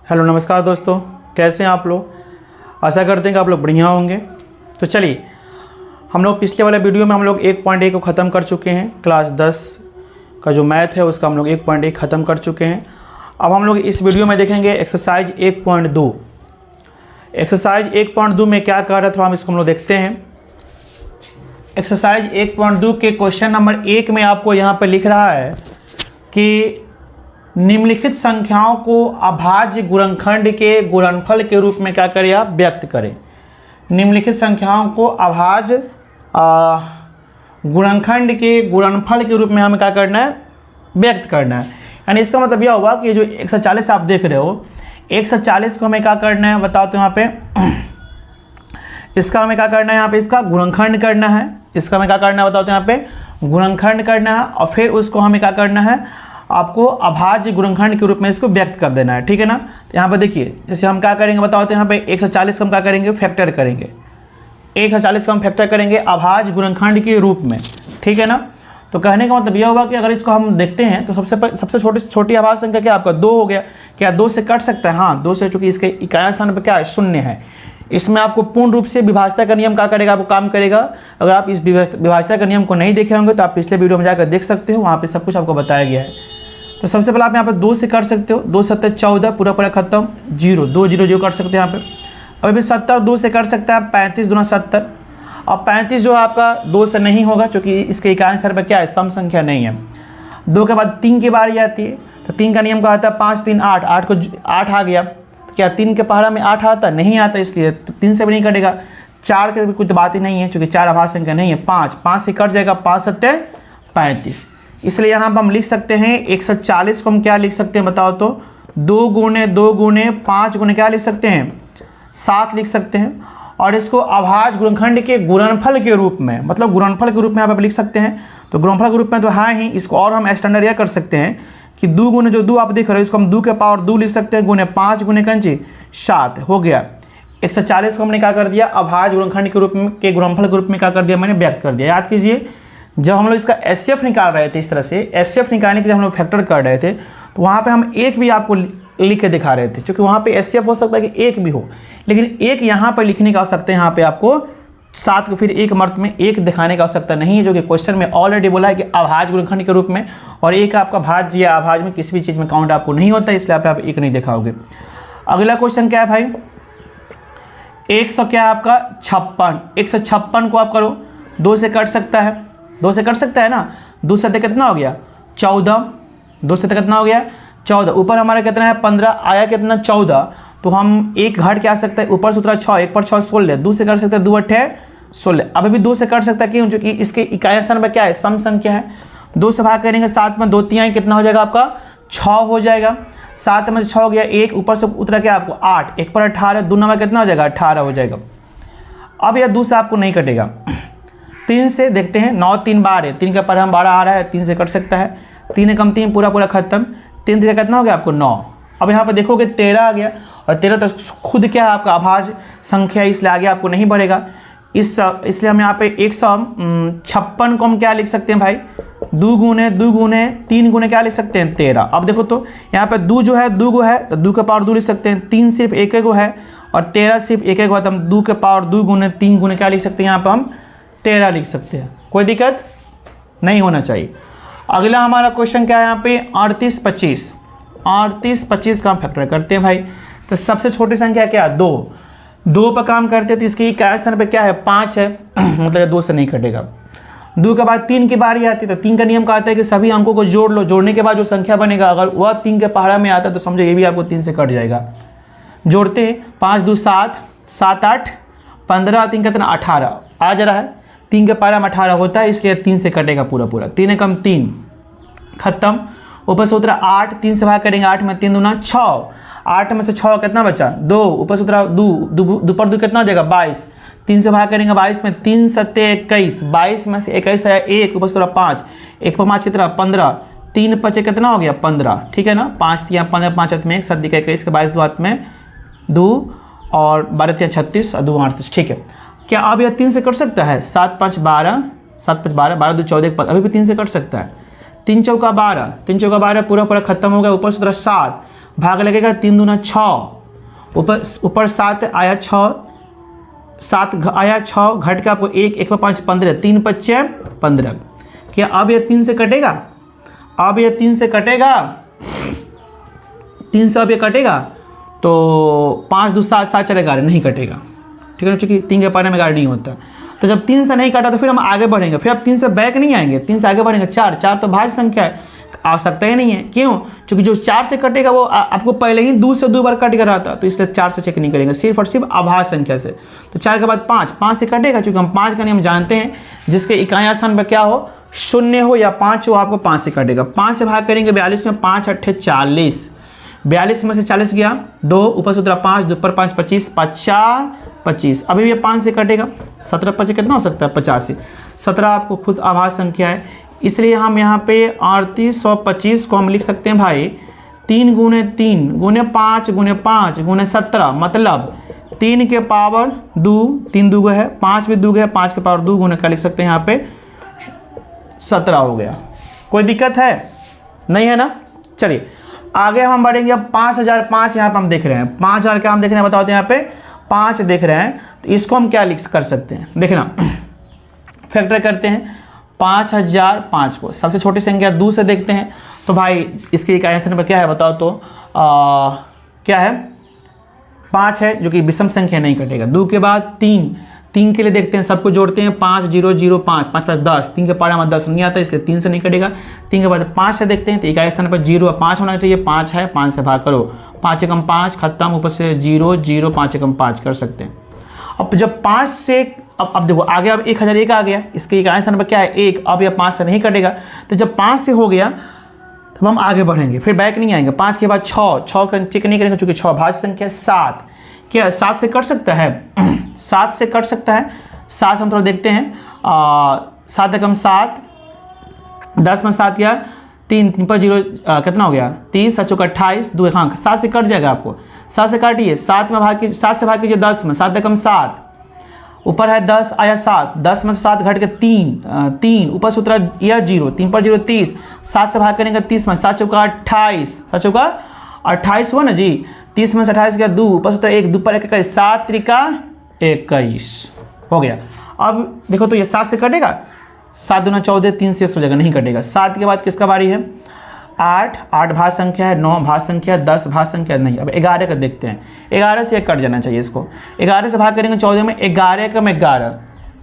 Hello नमस्कार दोस्तों, कैसे हैं आप लोग। आशा करते हैं कि आप लोग बढ़िया होंगे। तो चलिए, हम लोग पिछले वाले वीडियो में हम लोग 1.1 को ख़त्म कर चुके हैं। क्लास 10 का जो मैथ है उसका हम लोग 1.1 ख़त्म कर चुके हैं। अब हम लोग इस वीडियो में देखेंगे एक्सरसाइज 1.2। एक्सरसाइज 1.2 में क्या कह रहा था हम इसको हम लोग देखते हैं। एक्सरसाइज 1.2 के क्वेश्चन नंबर 1 में आपको यहाँ पर लिख रहा है कि निम्नलिखित संख्याओं को अभाज्य गुणनखंड के गुणनफल के रूप में क्या करें, आप व्यक्त करें। निम्नलिखित संख्याओं को अभाज्य गुणनखंड के गुणनफल के रूप में हमें क्या करना है, व्यक्त करना है। यानी इसका मतलब यह हुआ कि जो 140 आप देख रहे हो, 140 को हमें क्या करना है बताओ तो यहाँ पे इसका हमें क्या करना है, यहाँ पे इसका गुणनखंड करना है। इसका हमें क्या करना है बताओ तो यहाँ पे गुणनखंड करना है और फिर उसको हमें क्या करना है, आपको अभाज्य गुणनखंड के रूप में इसको व्यक्त कर देना है। ठीक है ना। तो यहाँ पर देखिए, जैसे हम क्या करेंगे बताओ तो यहाँ पे 140 को हम क्या करेंगे, फैक्टर करेंगे। 140 को हम फैक्टर करेंगे अभाज्य गुणनखंड के रूप में। ठीक है ना। तो कहने का मतलब यह होगा कि अगर इसको हम देखते हैं तो सबसे छोटी अभाज्य संख्या क्या आपका 2 हो गया। क्या 2 से कट सकता है? हाँ, 2 से, चूंकि इसके इकाई स्थान पर क्या है, 0 है। इसमें आपको पूर्ण रूप से विभाज्यता का नियम क्या करेगा, आपको काम करेगा। अगर आप इस विभाज्यता का नियम को नहीं देखे होंगे तो आप पिछले वीडियो में जाकर देख सकते हो, वहाँ पे सब कुछ आपको बताया गया है। तो सबसे पहले आप यहाँ पर 2 से कर सकते हो। 2 7 14, पूरा खत्म, 0 2 0 0 कर सकते हैं यहाँ पे। अभी 70 2 से कर सकता है, 35 दूना 70। अब 35 जो है आपका 2 से नहीं होगा, क्योंकि इसके इकाई स्थान पर क्या है, सम संख्या नहीं है। 2 के बाद 3 की बारी आती है। तो 3 का नियम क्या आता है, 5 3 8, 8 को 8 आ गया। तो क्या 3 के पहाड़ा में 8 आता नहीं आता, इसलिए तो 3 से भी नहीं कटेगा। 4 के भी कोई तो बात ही नहीं है, क्योंकि 4 अभाज्य संख्या नहीं है। 5 से कट जाएगा, 5 7 35। इसलिए यहाँ पर हम लिख सकते हैं 140 को हम क्या लिख सकते हैं बताओ तो 2 गुणे 2 गुणे 5 गुणे क्या लिख सकते हैं, 7 लिख सकते हैं। और इसको अभाज्य गुणनखंड के गुणनफल के रूप में, मतलब गुणनफल के रूप में यहाँ पर लिख सकते हैं। तो गुणनफल के रूप में तो है ही, इसको और हम स्टैंडर्ड यह कर सकते हैं कि 2 गुणे जो 2 आप देख रहे हो इसको हम 2 के पावर 2 लिख सकते हैं, गुणे 5 गुणे कंची 7 हो गया। 140 को हमने क्या कर दिया, अभाज्य गुणनखंड के रूप में के गुणनफल के रूप में क्या कर दिया, मैंने व्यक्त कर दिया। याद कीजिए, जब हम लोग इसका एचसीएफ निकाल रहे थे, इस तरह से एचसीएफ निकालने के लिए हम लोग फैक्टर कर रहे थे, तो वहाँ पे हम एक भी आपको लिख के दिखा रहे थे, क्योंकि वहाँ पे एचसीएफ हो सकता है कि एक भी हो, लेकिन एक यहाँ पर लिखने का आवश्यकता है। यहाँ पे आपको 7 को फिर एक मर्त में एक दिखाने का आवश्यकता नहीं है, जो कि क्वेश्चन में ऑलरेडी बोला है कि अभाज्य गुणनखंड के रूप में। और एक आपका भाज्य या अभाज्य में किसी भी चीज़ में काउंट आपको नहीं होता, इसलिए आप एक नहीं दिखाओगे। अगला क्वेश्चन क्या है भाई, 100 क्या है आपका 56। 156 को आप करो, 2 से कट सकता है, 2 से कट सकता है ना। 2 से कितना हो गया 14, 2 से कितना हो गया 14। ऊपर हमारा कितना है 15, आया कितना 14। तो हम एक घट क्या आ सकता है, ऊपर सूत्र 6, 1 पर 6 16। 2 से कट सकता है 2 8 16। अभी भी 2 से कट सकता है, क्यों, क्योंकि इसके इकाई स्थान पर क्या है, सम संख्या है। 2 से भाग करेंगे 7 में 2 3 कितना हो जाएगा आपका 6 हो जाएगा। 7 में 6 हो गया, 1 ऊपर से उतरा क्या आपको 8, 1 पर 18, 2 9 कितना हो जाएगा 18 हो जाएगा। अब यह 2 से आपको नहीं कटेगा। 3 से देखते हैं, 9 3 12, 3 का पर हम 12 आ रहा है, 3 से कट सकता है। 3 कम 3 पूरा खत्म। 3 3 कितना हो गया आपको 9। अब यहाँ पर देखोगे 13 आ गया, और 13 तो खुद क्या है आपका अभाज्य संख्या, इसलिए आगे आपको नहीं बढ़ेगा। इसलिए हम यहाँ पे 156 को हम क्या लिख सकते हैं भाई, 2 गुणे 3 गुणे क्या लिख सकते हैं 13। अब देखो तो यहाँ पे 2 जो है 2 गो है, तो 2 के पावर 2 लिख सकते हैं। 3 सिर्फ 1 गो है और 13 सिर्फ 1 गो है, तो हम 2 के पावर 2 गुणे 3 गुणे क्या लिख सकते हैं, यहाँ पर हम 13 लिख सकते हैं। कोई दिक्कत नहीं होना चाहिए। अगला हमारा क्वेश्चन क्या है यहाँ पे 38 25। 38 25 का हम फैक्टर करते हैं भाई। तो सबसे छोटी संख्या क्या है 2 पर काम करते हैं, तो इसके इकाई स्थान पे क्या है 5 है, मतलब 2 से नहीं कटेगा। 2 के बाद 3 की बारी आती है, तो 3 का नियम कहता है कि सभी अंकों को जोड़ लो, जोड़ने के बाद जो संख्या बनेगा अगर वह 3 के पहाड़ा में आता है तो समझो ये भी आपको 3 से कट जाएगा। जोड़ते हैं, 5 2 7 7 8 15, 3 कितना 18 आ जा रहा है। 3 के पहाड़ा में 18 होता है, इसलिए 3 से कटेगा पूरा। 3 कम 3 खत्म। ऊपर से उतरा 8, 3 से भाग करेंगे 8 में 3 दूना 6, 8 में से 6 कितना बचा 2, ऊपर से उतरा 2 पर 2 कितना हो जाएगा 22। 3 से भाग करेंगे 22 में 3 7 21, 22 में से 21 आया 1, ऊपर से उतरा 5, 1 पर 5 कितना 15, 3 5 कितना हो गया 15। ठीक है ना। 5 3 15, 5 हाथ में 1 7 दिखा 21 के 22 2 हाथ में 2 और 12 3 36 और 2 38। ठीक है। क्या अब यह 3 से कट सकता है, 7 5 12, 7 5 12, 12 2 14, अभी भी 3 से कट सकता है। 3 चौका 12, 3 चौका 12 पूरा खत्म हो गया। ऊपर से 7 भाग लगेगा 3 दूना 6, ऊपर 7 आया 6, 7 आया 6, घट के आपको 1, 1 पर 5 15, 3 5 15। क्या अब ये 3 से कटेगा? अब ये 3 से कटेगा, 3 से अब ये कटेगा तो 5 2 7 7 चलेगा, नहीं कटेगा। ठीक है, चूँकि 3 के पारे में गाड़ी नहीं होता। तो जब 3 से नहीं काटा तो फिर हम आगे बढ़ेंगे, फिर अब 3 से बैक नहीं आएंगे, 3 से आगे बढ़ेंगे। 4 4 तो भाज्य संख्या है, आ सकता ही नहीं है। क्यों? क्योंकि जो 4 से कटेगा वो आपको पहले ही 2 से 2 बार कट कर रहा था, तो इसलिए 4 से चेक नहीं करेंगे, सिर्फ और सिर्फ अभाज्य संख्या से। तो 4 के बाद 5, 5 से कटेगा, क्योंकि हम 5 का नियम जानते हैं, जिसके इकाई स्थान पर क्या हो, 0 हो या 5 हो, आपको 5 से कटेगा। 5 से भाग करेंगे 42 में, 5 8 40, 42 में से 40 गया, 2 ऊपर सूत्र 5, 2 पर 5 25, 50 25। अभी ये 5 से कटेगा, 17 25 कितना हो सकता है? 85। 17 आपको खुद अभाज्य संख्या है, इसलिए हम यहाँ पे 3825 को हम लिख सकते हैं भाई 3 गुणे 3 गुणे 5 गुणे 5 गुणे 17, मतलब 3 के पावर 2, 3 2 है, 5 भी 2 है, 5 के पावर 2 गुणे क्या लिख सकते हैं यहाँ पे 17 हो गया। कोई दिक्कत है? नहीं है ना? चलिए आगे हम बढ़ेंगे। अब 5005 यहाँ पर हम देख रहे हैं, 5000 क्या हम देख रहे हैं बताते हैं, यहाँ पे 5 देख रहे हैं, तो इसको हम क्या लिख कर सकते हैं? देखना, फैक्टर करते हैं 5005 को, सबसे छोटी संख्या 2 से देखते हैं। तो भाई इसके इकाई स्थान पर क्या है बताओ तो क्या है? 5 है, जो कि विषम संख्या नहीं कटेगा। 2 के बाद 3, 3 के लिए देखते हैं, सबको जोड़ते हैं 5 0 0 5 5 5 10, 3 के पारा में 10 नहीं आता, इसलिए 3 से नहीं कटेगा। 3 के बाद 5 से देखते हैं, तो इकाई स्थान पर 0 और 5 होना चाहिए, 5 है, 5 से भाग करो, 5 एकम 5 खत्म, ऊपर से 0 0 5 एकम 5 कर सकते हैं। अब जब 5 से अब देखो आगे, अब 1001 आ गया, इसके इकाई स्थान पर क्या है 1, अब यह 5 से नहीं कटेगा। तो जब 5 से हो गया तब हम आगे बढ़ेंगे, फिर बैक नहीं आएंगे। 5 के बाद 6 का चेक नहीं करेंगे, चूँकि 6 भाज्य संख्या। 7 क्या 7 से कट सकता है? 7 से कट सकता है। 7 से हम थोड़ा देखते हैं, 7 एकम 7, 10 में 7 गया, 3 3 पर 0 कितना हो गया 30, 7 चौका 28, 2 हाँ 7 से कट जाएगा आपको। 7 से काटिए, 7 से भाग कीजिए 10 में, 7 एकम 7, ऊपर है 10 आया 7, 10 में से 7 घट के 3 ऊपर सूत्र या 0, 3 पर 0 30, 7 से भाग करेंगे 30 में, 7 चौका 28, 7 चौका 28 हुआ ना जी, 30 में से 28 गया 2, ऊपर सूत्र 1, 2 पर 1 21, 7 त्रिका 21 हो गया। अब देखो तो ये 7 से कटेगा, 7 दूना 14, 3 से हो जाएगा, नहीं कटेगा। 7 के बाद किसका बारी है? 8 भाज्य संख्या है, 9 भाज्य संख्या, 10 भाज्य संख्या नहीं। अब 11 का देखते हैं, 11 से 1 कट जाना चाहिए इसको। 11 से भाग करेंगे 14 में, 11 एकम 11,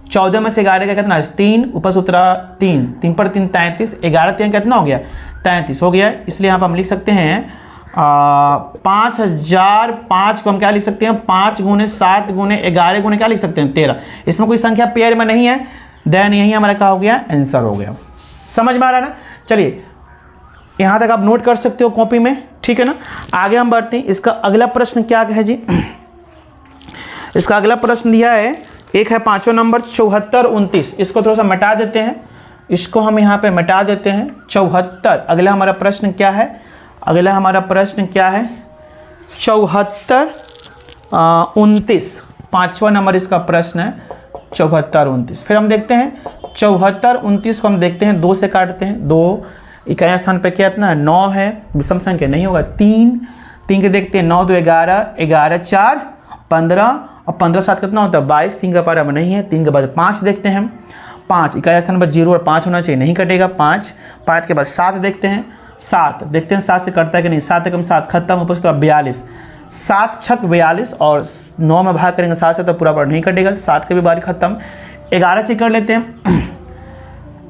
14 में से 11 का कितना है 3, ऊपर सूत्र 3, 3 पर 3 33, 11 3 कितना हो गया 33 हो गया। इसलिए यहाँ पर हम लिख सकते हैं 5005 को हम क्या लिख सकते हैं 5 गुणे 7 गुणे 11 गुणे क्या लिख सकते हैं 13। इसमें कोई संख्या पेयर में नहीं है, देन यही हमारा क्या हो गया आंसर हो गया। समझ में आ रहा है ना? चलिए यहाँ तक आप नोट कर सकते हो कॉपी में, ठीक है ना। आगे हम बढ़ते हैं। इसका अगला प्रश्न क्या है जी? इसका अगला प्रश्न दिया है, एक है 5वां नंबर 74 29। इसको थोड़ा सा मिटा देते हैं, इसको हम यहाँ पे मिटा देते हैं 74। अगला हमारा प्रश्न क्या है? अगला हमारा प्रश्न क्या है 74 29, 5वां नंबर इसका प्रश्न है 74 29। फिर हम देखते हैं 74 29 को हम देखते हैं 2 से काटते हैं। 2 इकाई स्थान पे क्या इतना 9 है, विषम संख्या नहीं होगा। 3 के देखते हैं 9 2 11, 11 4 15 और 15 7 कितना होता है 22। 3 का पारा में नहीं है। 3 के बाद 5 देखते हैं, 5 इकाई स्थान पर 0 और 5 होना चाहिए, नहीं कटेगा। 5 के बाद 7 देखते हैं, 7 देखते हैं 7 से कटता है कि नहीं। 7 एकम 7 खत्म, ऊपर से 42, 7 छक 42 और 9 में भाग करेंगे 7 से तो पूरा नहीं कटेगा। 7 के भी बारी खत्म। 11 से कर लेते हैं,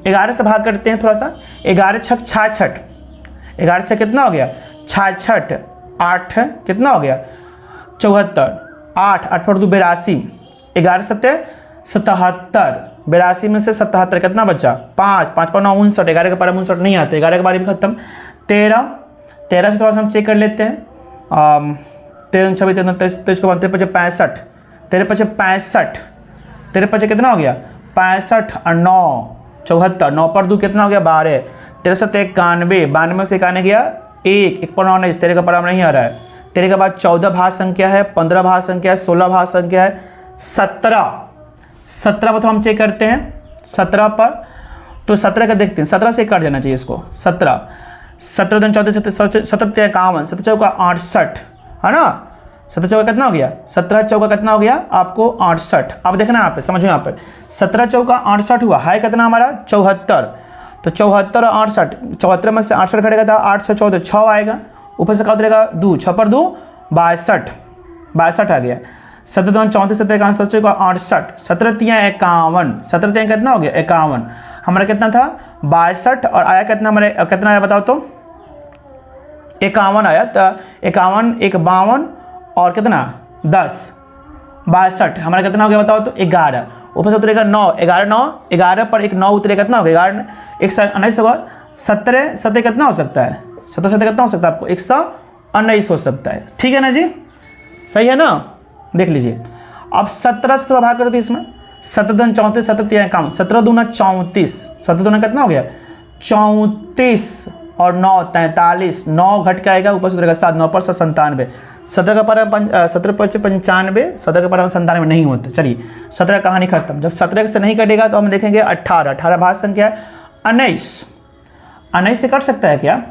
11 से भाग करते हैं थोड़ा सा। 11 छक 66, 11 छक कितना हो गया 66, 8 कितना हो गया 74, 8 8 पर 2 82, 11 7 77, 82 में से 77 कितना बचा 5 5 पर 9 59, 11 के बारे में 59 नहीं आते, 11 के बारे में खत्म। 13 से थोड़ा सा हम चेक कर लेते हैं। 13 26 23 को 65, 65 तेरे पचे कितना हो गया 65 और 9 74, 9 पर 2 कितना हो गया 12, 13 7 91, 92 से 91 गया 1 पर 9 नहीं, तेरे का बराबर नहीं आ रहा है। तेरे के बाद 14 भाज्य संख्या है, 15 भाज्य संख्या है, 16 भाज्य संख्या है, 17 पर तो हम चेक करते हैं 17 पर। तो 17 का देखते हैं, 17 से कट जाना चाहिए इसको। 17 17 दूनी 34, 17 51, 17 चौका 68, है ना। 17 चौका कितना हो गया, 17 चौका कितना हो गया आपको 68। अब देखना यहाँ पे, समझो यहाँ पे 17 चौका 68 हुआ, है कितना हमारा 74। तो 74 और 68, 74 में से 68 घटेगा था, 8 से 14 6 आएगा, ऊपर से क्या उतरेगा 2, 6 पर 2 62 आ गया। 17 दूनी 34, 17 51, 17 चौका 68, 17 तियाँ 51, 17 तियाँ कितना हो गया 51, हमारा कितना था 62 और आया कितना हमारे, कितना आया बताओ तो 51 आया। तो 51 एक 52 और कितना 10 62, हमारा कितना हो गया बताओ तो 11, ऊपर से उतरेगा 9, 11 पर एक 9 उतरेगा कितना हो गया 11, 119 होगा। 17 कितना हो सकता है, 17 कितना हो सकता है आपको 119 हो सकता है, ठीक है ना जी, सही है ना। देख लीजिए अब 17 से थोड़ा भाग कर दी इसमें, 17 दूनी 34, 17 तियाँ 51, 17 दूना 34, 17 दूना कितना हो गया 34 और 9 43, 9 घट के आएगा, ऊपर से उतरेगा 7, 9 पर 97, 17 का पर 17 पर 95, 17 का पर 97 नहीं होता। चलिए 17 कहानी खत्म। जब 17 से नहीं कटेगा तो हम देखेंगे 18 भाज्य संख्या है 19 से कट सकता है क्या,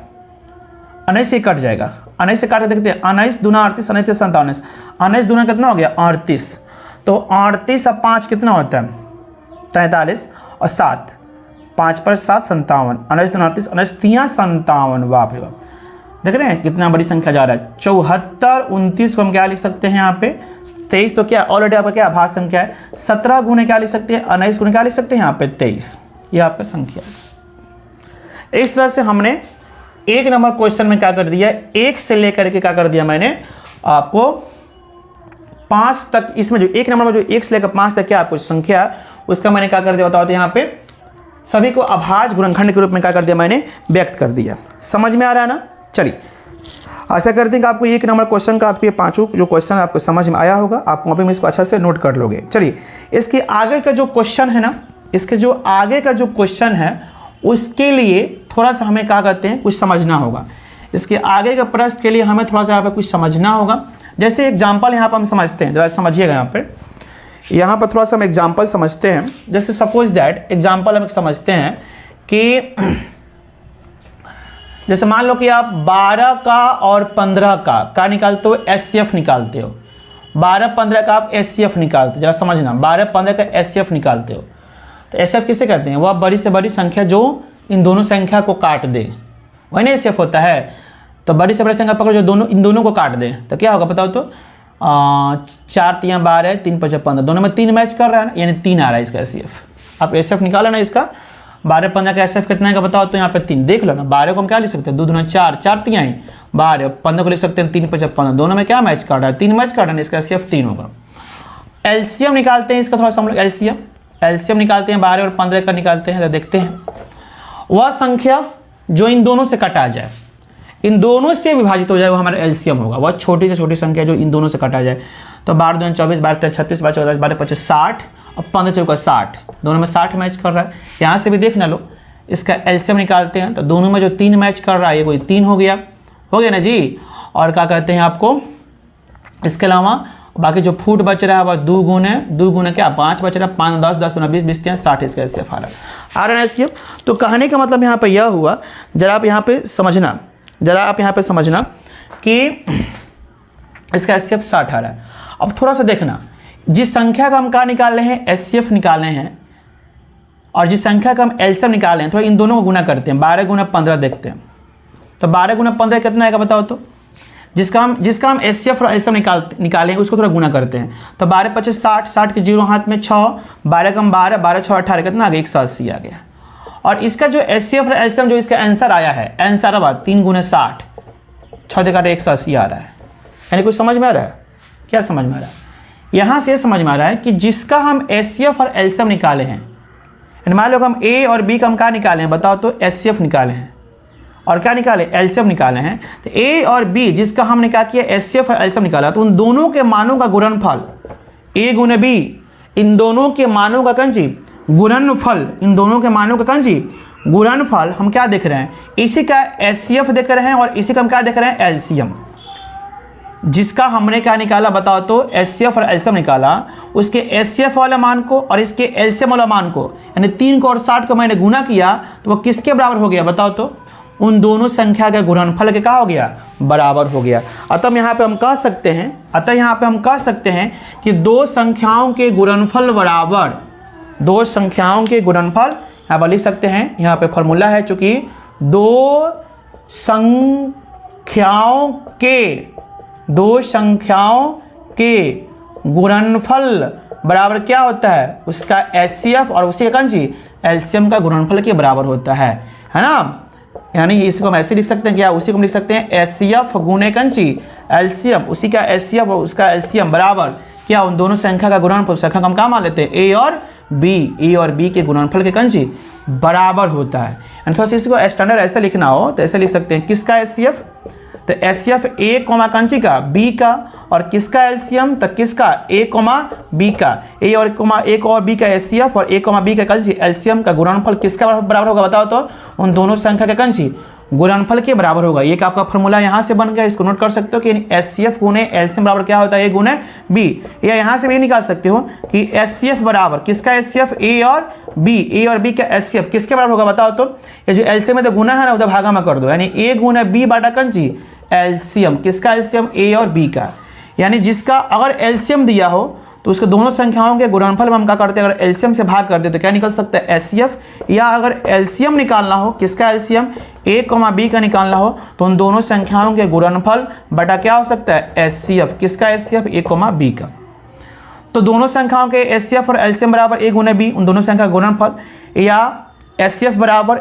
19 से कट जाएगा, 19 से काट के देखते हैं, 19 दूना 38, 19 57, 19 दूना कितना हो गया 38, तो 38 और 5 कितना होता है 43 और 7, 5 पर 7 57, 19 दूना 38, 19 तियाँ 57, बाप रे बाप, देख रहे हैं कितना बड़ी संख्या जा रहा है। 74, 29 को हम क्या लिख सकते हैं यहाँ पे 23, तो क्या ऑलरेडी आपका क्या भाज्य संख्या है, 17 गुने क्या लिख सकते हैं 19 गुने क्या लिख सकते हैं यहाँ पे 23, ये आपका संख्या है। इस तरह से हमने एक नंबर क्वेश्चन में क्या कर दिया, 1 से लेकर के क्या कर दिया मैंने आपको 5 तक, इसमें जो एक नंबर में जो 1 से लेकर 5 तक क्या आपको संख्या उसका मैंने क्या कर दिया बताओ तो यहाँ पे सभी को अभाज्य गुणनखंड के रूप में क्या कर दिया मैंने व्यक्त कर दिया। समझ में आ रहा है ना। चलिए आशा करते हैं कि आपको एक नंबर क्वेश्चन का आपके 5 जो क्वेश्चन आपको समझ में आया होगा, आप वहाँ पे इसको अच्छा से नोट कर लोगे। चलिए इसके आगे का जो क्वेश्चन है ना, इसके जो आगे का जो क्वेश्चन है उसके लिए थोड़ा सा हमें क्या करते हैं कुछ समझना होगा। इसके आगे के प्रश्न के लिए हमें थोड़ा सा यहाँ पे कुछ समझना होगा। जैसे एग्जाम्पल यहाँ पर हम समझते हैं, जरा समझिएगा यहाँ पर थोड़ा सा हम एग्जाम्पल समझते हैं। जैसे सपोज दैट एग्जाम्पल हम समझते हैं कि जैसे मान लो कि आप 12 का और 15 का निकालते हो, एचसीएफ निकालते हो, 12-15 का आप एचसीएफ निकालते हो, जरा समझना 12-15 का एचसीएफ निकालते हो, तो एचसीएफ किसे कहते हैं, वह बड़ी से बड़ी संख्या जो इन दोनों संख्या को काट दे, वही ना एचसीएफ होता है। तो बड़ी से बड़ी संख्या पकड़ो जो इन दोनों को काट दे, तो क्या होगा बताओ तो 4 तियाँ 12, 3 5 15, दोनों में 3 मैच कर रहा है ना, यानी 3 आ रहा है इसका एचसीएफ। आप एचसीएफ निकालो ना इसका, 12-15 का एचसीएफ कितना है का बताओ तो यहाँ पे 3 देख लो ना। 12 को हम क्या लिख सकते हैं 2 दूना 4, 4 तियाँ ही 12, 15 को लिख सकते हैं 3 5 15, दोनों में क्या मैच कर रहा है 3 मैच कर रहा है, इसका एचसीएफ 3 होगा। एलसीएम निकालते हैं इसका, थोड़ा सा हम लोग एलसीएम निकालते हैं, 12 और 15 का निकालते हैं, तो देखते हैं वह संख्या जो इन दोनों से कटा जाए, इन दोनों से विभाजित हो जाए, वो हमारा एलसीएम होगा। वह छोटी से छोटी संख्या जो इन दोनों से कटा जाए, तो 12 दूनी 24, 12 3 36, 12 14, 12 25 60 और 15 चौका 60, दोनों में 60 मैच कर रहा है। यहाँ से भी देख ना लो, इसका एलसीएम निकालते हैं तो दोनों में जो 3 मैच कर रहा है ये कोई 3 हो गया ना जी। और क्या कहते हैं आपको, इसके अलावा बाकी जो फूट बच रहा है वह 2 गुने क्या 5 बच रहा है, 5 10 10 20 20 60, इसका एचसीएफ आ रहा है एचसीएफ। तो कहने का मतलब यहाँ पे यह हुआ, जरा आप यहाँ पे समझना कि इसका एचसीएफ 60 आ रहा है। अब थोड़ा सा देखना, जिस संख्या का हम क्या निकाल रहे हैं एचसीएफ निकाले हैं, और जिस संख्या का हम एलसीएम निकाले हैं, थोड़ा इन दोनों को गुना करते हैं, 12 गुना 15 देखते हैं। तो 12 गुना 15 कितना आएगा बताओ तो, जिसका हम एचसीएफ और एलसीएम निकालें उसको थोड़ा गुना करते हैं। तो 12 25 60, 60 के 0 हाथ में 6, 12 कम 12, 12 6 18, कितना आ गया 180 आ गया। और इसका जो एचसीएफ और एलसीएम जो इसका आंसर आया है, आंसर अब 3 गुना 60, 6 देखा 180 आ रहा है। यानी कुछ समझ में आ रहा है, क्या समझ में आ रहा है, यहाँ से समझ में आ रहा है कि जिसका हम एचसीएफ और एलसीएम निकाले हैं, मान लो हम ए और बी का हम क्या निकाले हैं बताओ तो एचसीएफ निकाले हैं, और क्या निकाले एलसीएम निकाले हैं। तो ए और बी जिसका हमने क्या किया एचसीएफ और एलसीएम निकाला, तो उन दोनों के मानों का गुणनफल ए गुने बी, इन दोनों के मानों का कंजी गुणनफल, इन दोनों के मानों का कंजी गुणनफल हम क्या देख रहे हैं, इसी का एचसीएफ देख रहे हैं और इसी का हम क्या देख रहे हैं एलसीएम। जिसका हमने क्या निकाला बताओ तो एचसीएफ और एलसीएम निकाला, उसके एचसीएफ वाला मान को और इसके एलसीएम वाला मान को, यानी 3 को और 60 को मैंने गुना किया, तो वो किसके बराबर हो गया बताओ तो, उन दोनों संख्या के गुणनफल के क्या हो गया, बराबर हो गया। अतः यहाँ पे हम कह सकते हैं कि दो संख्याओं के गुणनफल बराबर, दो संख्याओं के गुणनफल यहाँ पर लिख सकते हैं। यहाँ पे फॉर्मूला है, चूंकि दो संख्याओं के गुणनफल बराबर क्या होता है, उसका एचसीएफ और उसी का कंची एलसीएम का गुणनफल के बराबर होता है ना। यानी इसको हम ऐसे लिख सकते हैं, क्या उसी को हम लिख सकते हैं एचसीएफ गुणे कंची एलसीएम, उसी का एचसीएफ और उसका एलसीएम बराबर क्या, उन दोनों संख्या का गुणनफल, संख्या का हम क्या मान लेते हैं ए और बी के गुणनफल के कंची बराबर होता है। एंड थोड़ा सा इसको स्टैंडर्ड ऐसे लिखना हो तो ऐसे लिख सकते हैं, किसका एचसीएफ, तो एचसीएफ ए कोमा कंची का बी का, और किसका एलसीएम, तो किसका ए कोमा बी का, ए और बी का एचसीएफ और ए कोमा बी का कंची एलसीएम का गुणनफल किसका बराबर होगा बताओ तो, उन दोनों संख्या का कंची गुणनफल के बराबर होगा। ये आपका फॉर्मूला यहाँ से बन गया, इसको नोट कर सकते हो कि एचसीएफ गुणे एलसीएम बराबर क्या होता है, ए गुणे बी। या यहाँ से भी निकाल सकते हो कि एचसीएफ बराबर किसका एचसीएफ ए और बी का एचसीएफ किसके बराबर होगा बताओ तो, ये जो एलसीएम में तो गुना है ना उधर भागा में कर दो, यानी ए गुणे बी बाटा कंची एलसीएम, किसका एलसीएम ए और बी का। यानी जिसका अगर एलसीएम दिया हो तो उसके दोनों संख्याओं के गुणनफल में हम क्या करते हैं, अगर एलसीएम से भाग कर दे तो क्या निकल सकता है एचसीएफ, या अगर एलसीएम निकालना हो, किसका एलसीएम ए कोमा बी का निकालना हो, तो उन दोनों संख्याओं के गुणनफल बटा क्या हो सकता है एचसीएफ, किसका एचसीएफ ए कोमा बी का। तो दोनों संख्याओं के एचसीएफ और एलसीएम बराबर ए गुणे बी, उन दोनों संख्या का गुणनफल, या एचसीएफ बराबर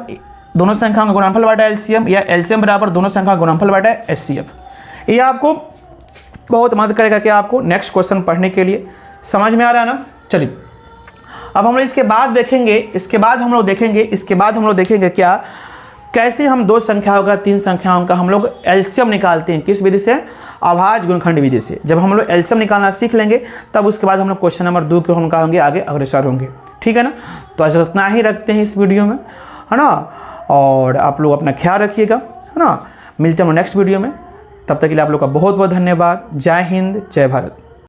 दोनों संख्याओं का गुणनफल बटा एलसीएम, या एलसीएम बराबर दोनों संख्या का गुणनफल बटा एचसीएफ। ये आपको बहुत मदद करेगा कि आपको नेक्स्ट क्वेश्चन पढ़ने के लिए। समझ में आ रहा है ना। चलिए अब हम लोग इसके बाद देखेंगे क्या, कैसे हम दो संख्याओं का, तीन संख्याओं का हम लोग एलसीएम निकालते हैं, किस विधि से, अभाज्य गुणनखंड विधि से। जब हम लोग एलसीएम निकालना सीख लेंगे तब उसके बाद हम लोग क्वेश्चन नंबर 2 के हम क्या होंगे, आगे अग्रसर होंगे। ठीक है ना। तो आज इतना ही रखते हैं इस वीडियो में, है ना। और आप लोग अपना ख्याल रखिएगा, है ना। मिलते हैं हम नेक्स्ट वीडियो में, तब तक के लिए आप लोग का बहुत बहुत धन्यवाद। जय हिंद, जय भारत।